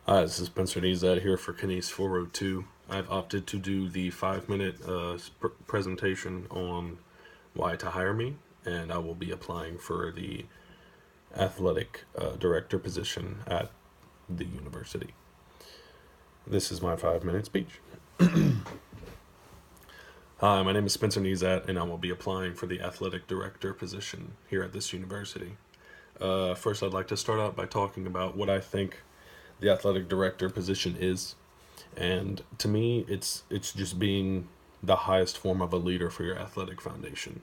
Hi, this is Spencer Nezat here for Kines 402. I've opted to do the 5 minute presentation on why to hire me, and I will be applying for the athletic director position at the university. This is my 5 minute speech. Hi, my name is Spencer Nezat, and I will be applying for the athletic director position here at this university. First, I'd like to start out by talking about what I think the athletic director position is. And to me, it's just being the highest form of a leader for your athletic foundation.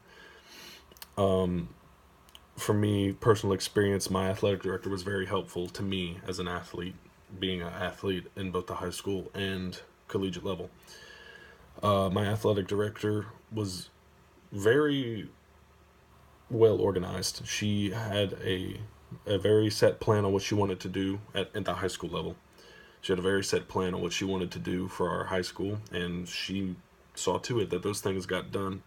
For me, personal experience, my athletic director was very helpful to me as an athlete, being an athlete in both the high school and collegiate level. My athletic director was very well organized. She had a very set plan on what she wanted to do at the high school level. She had a very set plan on what she wanted to do for our high school, and she saw to it that those things got done.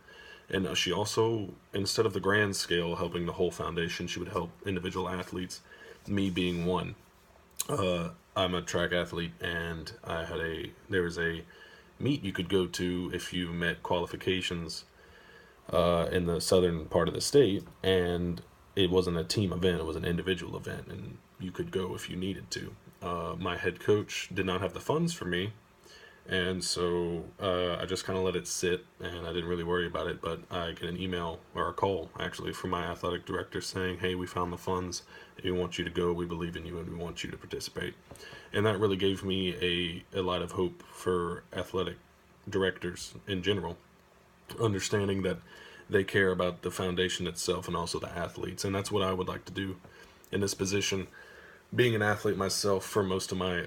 And she also, instead of the grand scale helping the whole foundation, she would help individual athletes, me being one. I'm a track athlete, and there was a meet you could go to if you met qualifications in the southern part of the state, and it wasn't a team event; it was an individual event, and you could go if you needed to. My head coach did not have the funds for me, and so I just kind of let it sit, and I didn't really worry about it. But I get an email or a call actually from my athletic director saying, "Hey, we found the funds. We want you to go. We believe in you, and we want you to participate." And that really gave me a lot of hope for athletic directors in general, understanding that they care about the foundation itself and also the athletes. And that's what I would like to do in this position. Being an athlete myself for most of my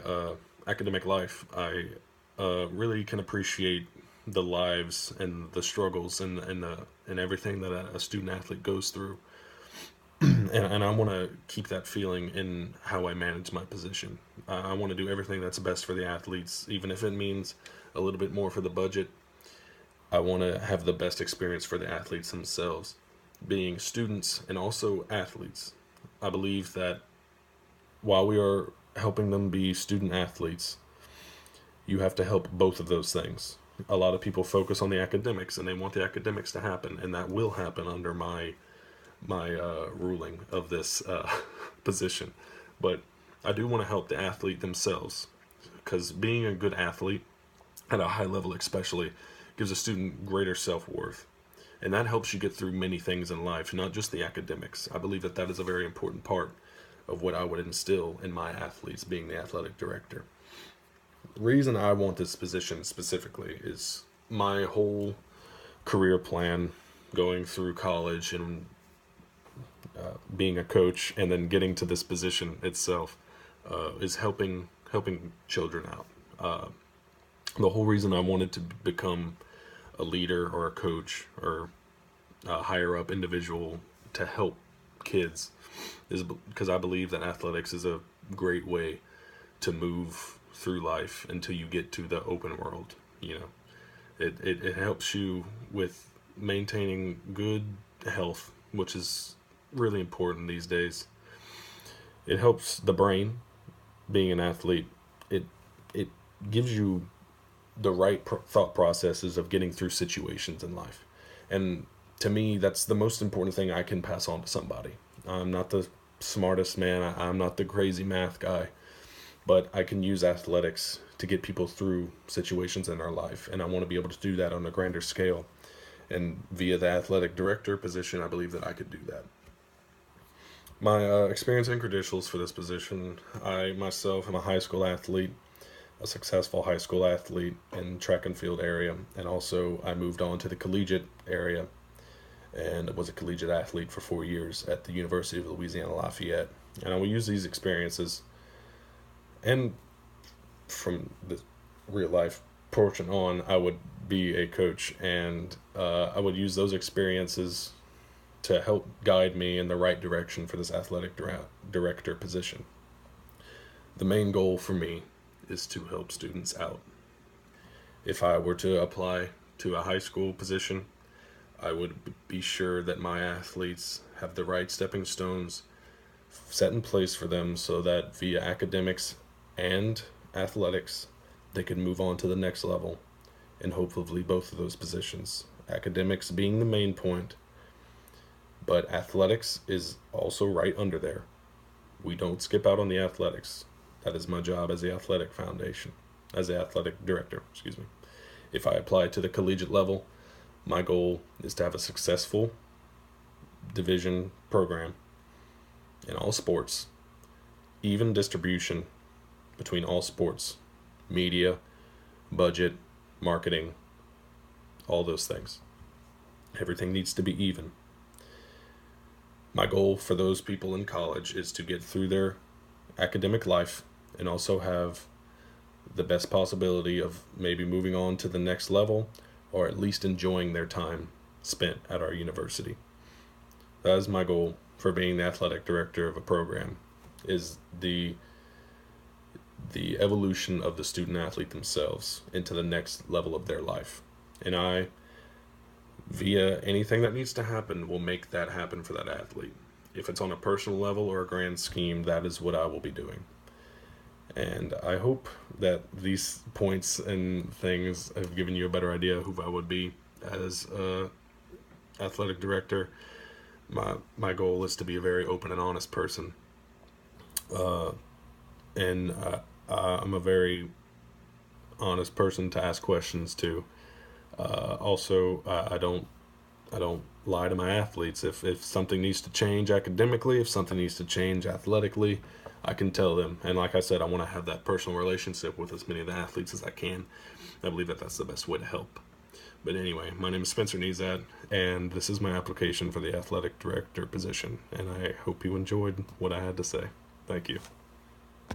academic life, I really can appreciate the lives and the struggles and everything that a student athlete goes through. And I want to keep that feeling in how I manage my position. I want to do everything that's best for the athletes, even if it means a little bit more for the budget. I want to have the best experience for the athletes themselves, being students and also athletes. I believe that while we are helping them be student athletes, you have to help both of those things. A lot of people focus on the academics and they want the academics to happen, and that will happen under my ruling of this position. But I do want to help the athlete themselves, because being a good athlete at a high level, especially, gives a student greater self worth. And that helps you get through many things in life, not just the academics. I believe that that is a very important part of what I would instill in my athletes, being the athletic director. The reason I want this position specifically is my whole career plan, going through college and being a coach and then getting to this position itself, is helping children out. The whole reason I wanted to become a leader or a coach or a higher up individual to help kids is because I believe that athletics is a great way to move through life until you get to the open world. You know, it helps you with maintaining good health, which is really important these days. It helps the brain. Being an athlete, it it gives you the right thought processes of getting through situations in life. And to me, that's the most important thing I can pass on to somebody. I'm not the smartest man, I'm not the crazy math guy, but I can use athletics to get people through situations in their life. And I want to be able to do that on a grander scale. And via the athletic director position, I believe that I could do that. My experience and credentials for this position: I myself am a high school athlete, a successful high school athlete in track and field area, and also I moved on to the collegiate area and was a collegiate athlete for 4 years at the University of Louisiana Lafayette. And I will use these experiences and from the real life portion on, I would be a coach, and I would use those experiences to help guide me in the right direction for this athletic director position. The main goal for me is to help students out. If I were to apply to a high school position, I would be sure that my athletes have the right stepping stones set in place for them so that via academics and athletics, they can move on to the next level in hopefully both of those positions. Academics being the main point, but athletics is also right under there. We don't skip out on the athletics. That is my job as the athletic foundation, as the athletic director, excuse me. If I apply to the collegiate level, my goal is to have a successful division program in all sports, even distribution between all sports, media, budget, marketing, all those things. Everything needs to be even. My goal for those people in college is to get through their academic life and also have the best possibility of maybe moving on to the next level, or at least enjoying their time spent at our university. That is my goal for being the athletic director of a program, is the evolution of the student athlete themselves into the next level of their life. And I, via anything that needs to happen, will make that happen for that athlete. If it's on a personal level or a grand scheme, that is what I will be doing. And I hope that these points and things have given you a better idea of who I would be as a athletic director. My goal is to be a very open and honest person. And I'm a very honest person to ask questions to. Also, I don't lie to my athletes. If something needs to change academically, if something needs to change athletically, I can tell them. And like I said, I want to have that personal relationship with as many of the athletes as I can. I believe that that's the best way to help. But anyway, my name is Spencer Nezat, and this is my application for the athletic director position. And I hope you enjoyed what I had to say. Thank you.